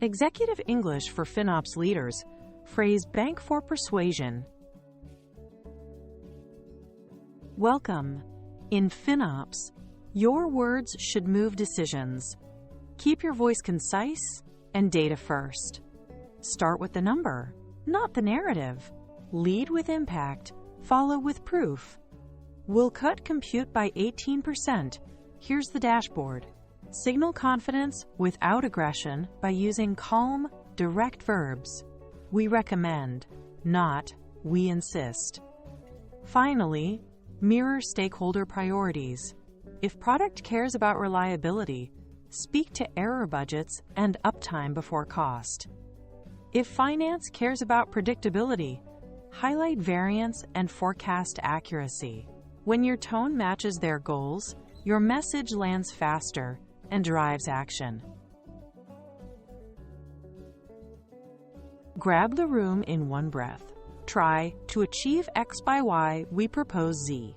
Executive English for FinOps leaders. Phrase bank for persuasion. Welcome. In FinOps, your words should move decisions. Keep your voice concise and data first. Start with the number, not the narrative. Lead with impact, follow with proof. We'll cut compute by 18%. Here's the dashboard. Signal confidence without aggression by using calm, direct verbs. We recommend, not we insist. Finally, mirror stakeholder priorities. If product cares about reliability, speak to error budgets and uptime before cost. If finance cares about predictability, highlight variance and forecast accuracy. When your tone matches their goals, your message lands faster and drives action. Grab the room in one breath. Try, to achieve X by Y, we propose Z.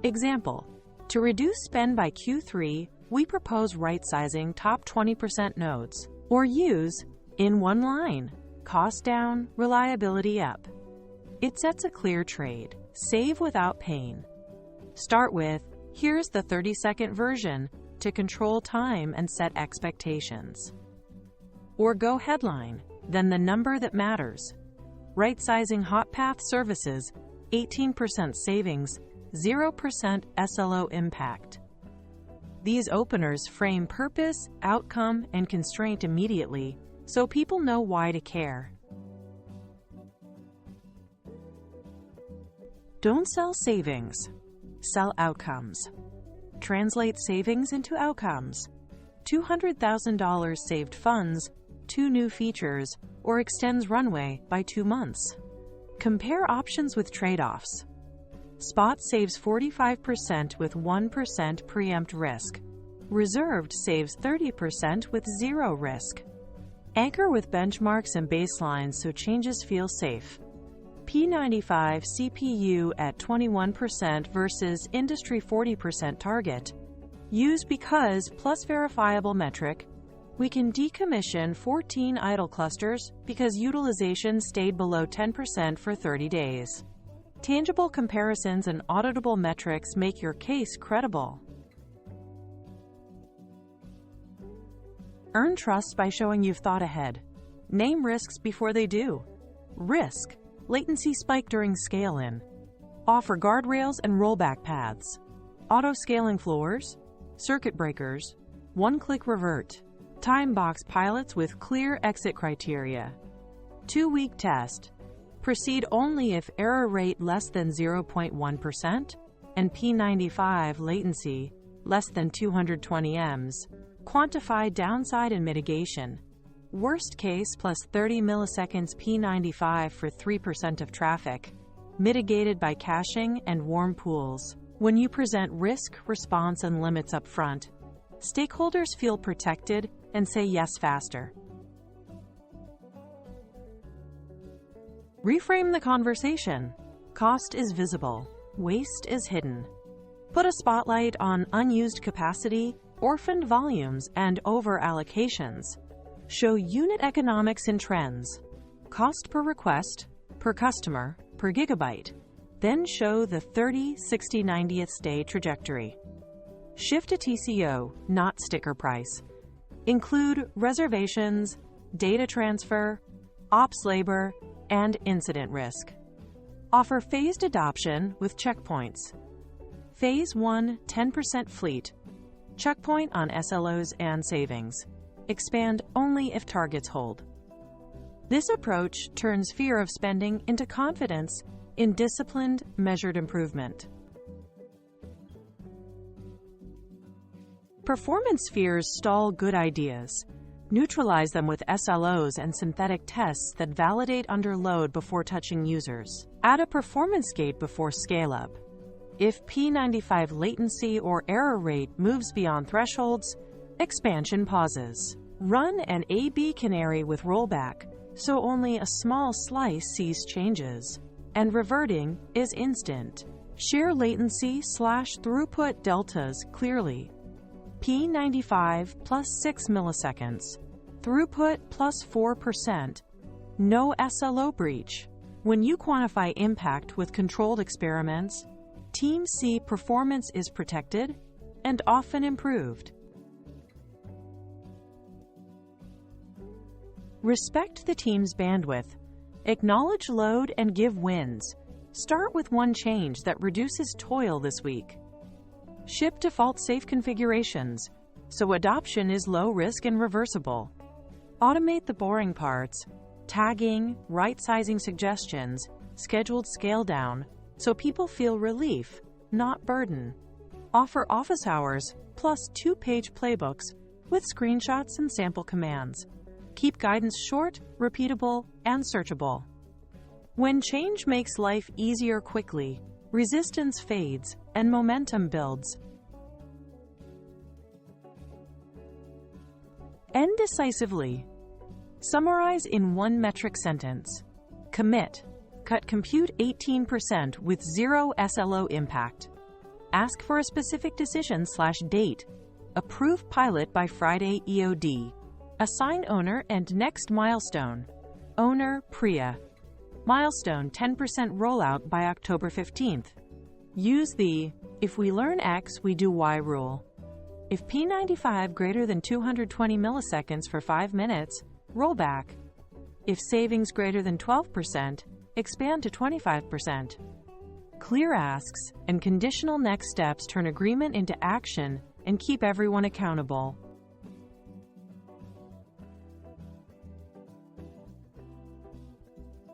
Example, to reduce spend by Q3, we propose right-sizing top 20% nodes. Or use, in one line, cost down, reliability up. It sets a clear trade. Save without pain. Start with, here's the 30-second version to control time and set expectations. Or go headline, then the number that matters. Right-sizing hot path services, 18% savings, 0% SLO impact. These openers frame purpose, outcome, and constraint immediately, so people know why to care. Don't sell savings. Sell outcomes. Translate savings into outcomes. $200,000 saved funds, 2 new features, or extends runway by 2 months. Compare options with trade-offs. Spot saves 45% with 1% preempt risk. Reserved saves 30% with 0 risk. Anchor with benchmarks and baselines so changes feel safe. P95 CPU at 21% versus industry 40% target. Use because plus verifiable metric. We can decommission 14 idle clusters because utilization stayed below 10% for 30 days. Tangible comparisons and auditable metrics make your case credible. Earn trust by showing you've thought ahead. Name risks before they do. Risk: latency spike during scale-in. Offer guardrails and rollback paths. Auto-scaling floors. Circuit breakers. One-click revert. Timeboxed pilots with clear exit criteria. 2-week test. Proceed only if error rate less than 0.1% and P95 latency less than 220 ms. Quantify downside and mitigation. Worst case plus 30 milliseconds P95 for 3% of traffic, mitigated by caching and warm pools. When you present risk, response, and limits up front, stakeholders feel protected and say yes faster. Reframe the conversation. Cost is visible. Waste is hidden. Put a spotlight on unused capacity, orphaned volumes, and over-allocations. Show unit economics and trends. Cost per request, per customer, per gigabyte. Then show the 30, 60, 90th day trajectory. Shift to TCO, not sticker price. Include reservations, data transfer, ops labor, and incident risk. Offer phased adoption with checkpoints. Phase 1, 10% fleet. Checkpoint on SLOs and savings. Expand only if targets hold. This approach turns fear of spending into confidence in disciplined, measured improvement. Performance fears stall good ideas. Neutralize them with SLOs and synthetic tests that validate under load before touching users. Add a performance gate before scale-up. If P95 latency or error rate moves beyond thresholds, expansion pauses. Run an A/B canary with rollback, so only a small slice sees changes. And reverting is instant. Share latency/throughput deltas clearly. P95 plus 6 milliseconds. Throughput plus 4%. No SLO breach. When you quantify impact with controlled experiments, teams see performance is protected and often improved. Respect the team's bandwidth. Acknowledge load and give wins. Start with one change that reduces toil this week. Ship default safe configurations, so adoption is low risk and reversible. Automate the boring parts, tagging, right-sizing suggestions, scheduled scale down, so people feel relief, not burden. Offer office hours plus 2-page playbooks with screenshots and sample commands. Keep guidance short, repeatable, and searchable. When change makes life easier quickly, resistance fades and momentum builds. End decisively. Summarize in one metric sentence. Commit. Cut compute 18% with zero SLO impact. Ask for a specific decision/date. Approve pilot by Friday EOD. Assign owner and next milestone. Owner, Priya. Milestone 10% rollout by October 15th. Use the "if we learn X, we do Y" rule. If P95 greater than 220 milliseconds for 5 minutes, rollback. If savings greater than 12%, expand to 25%. Clear asks and conditional next steps turn agreement into action and keep everyone accountable.